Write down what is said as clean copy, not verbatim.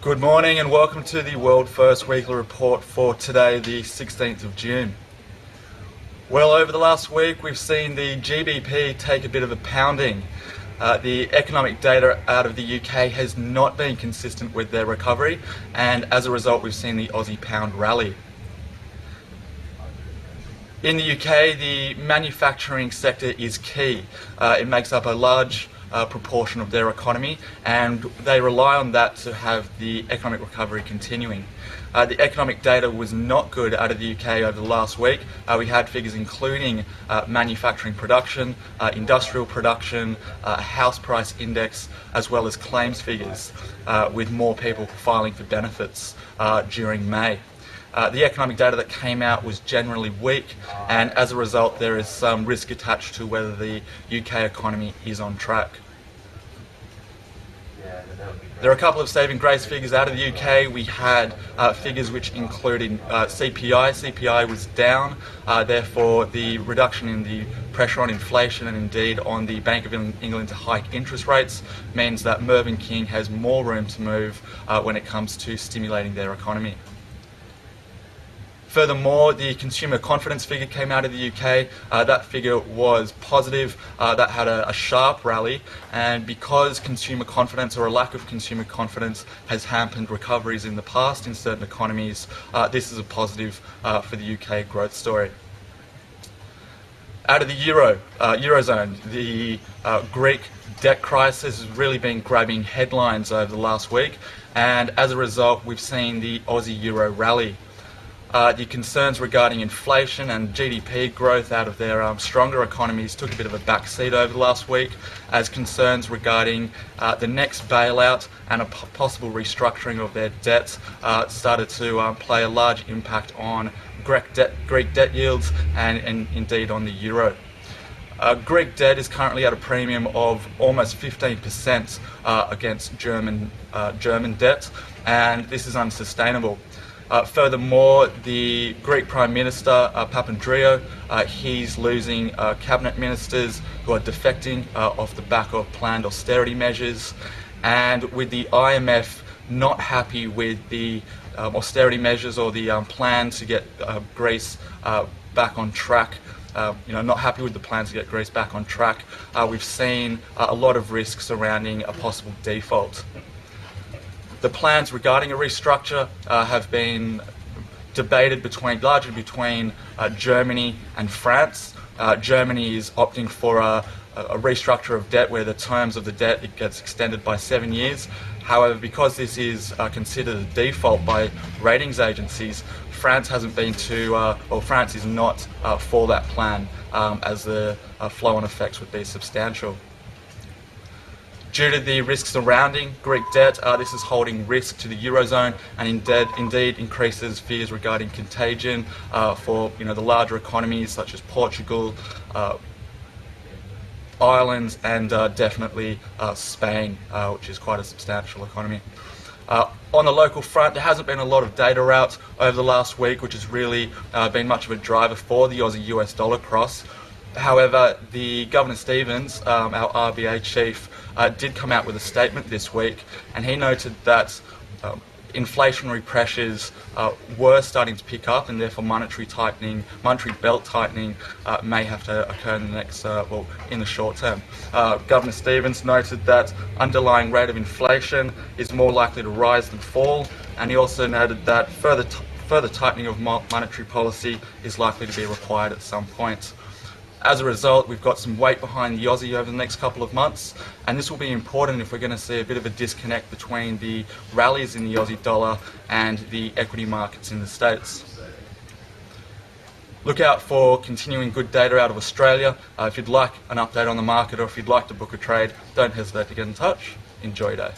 Good morning and welcome to the World First Weekly Report for today, the 16th of June. Well, over the last week we've seen the GBP take a bit of a pounding. The economic data out of the UK has not been consistent with their recovery, and as a result we've seen the Aussie pound rally. In the UK, the manufacturing sector is key. It makes up a large proportion of their economy, and they rely on that to have the economic recovery continuing. The economic data was not good out of the UK over the last week. We had figures including manufacturing production, industrial production, house price index, as well as claims figures, with more people filing for benefits during May. The economic data that came out was generally weak, and as a result there is some risk attached to whether the UK economy is on track. There are a couple of saving grace figures out of the UK. We had figures which included CPI. CPI was down, therefore the reduction in the pressure on inflation and indeed on the Bank of England to hike interest rates means that Mervyn King has more room to move when it comes to stimulating their economy. Furthermore, the consumer confidence figure came out of the UK. That figure was positive. That had a sharp rally, and because consumer confidence or a lack of consumer confidence has hampered recoveries in the past in certain economies, this is a positive for the UK growth story. Out of the Eurozone, the Greek debt crisis has really been grabbing headlines over the last week, and as a result we've seen the Aussie Euro rally. The concerns regarding inflation and GDP growth out of their stronger economies took a bit of a backseat over the last week, as concerns regarding the next bailout and a possible restructuring of their debts started to play a large impact on Greek debt yields and indeed on the euro. Greek debt is currently at a premium of almost 15% against German debt, and this is unsustainable. Furthermore, the Greek Prime Minister, Papandreou, he's losing cabinet ministers who are defecting off the back of planned austerity measures, and with the IMF not happy with the austerity measures or the plan to get Greece back on track, not happy with the plans to get Greece back on track, we've seen a lot of risk surrounding a possible default. The plans regarding a restructure have been debated largely between Germany and France. Germany is opting for a restructure of debt where the terms of the debt gets extended by 7 years. However, because this is considered a default by ratings agencies, France hasn't been France is not for that plan, as the flow-on effects would be substantial. Due to the risks surrounding Greek debt, this is holding risk to the Eurozone and indeed increases fears regarding contagion for the larger economies such as Portugal, Ireland and definitely Spain, which is quite a substantial economy. On the local front, there hasn't been a lot of data out over the last week, which has really been much of a driver for the Aussie US dollar cross. However, the Governor Stevens, our RBA chief, did come out with a statement this week, and he noted that inflationary pressures were starting to pick up, and therefore monetary belt tightening may have to occur in the next, in the short term. Governor Stevens noted that underlying rate of inflation is more likely to rise than fall, and he also noted that further tightening of monetary policy is likely to be required at some point. As a result, we've got some weight behind the Aussie over the next couple of months, and this will be important if we're going to see a bit of a disconnect between the rallies in the Aussie dollar and the equity markets in the States. Look out for continuing good data out of Australia. If you'd like an update on the market or if you'd like to book a trade, don't hesitate to get in touch. Enjoy your day.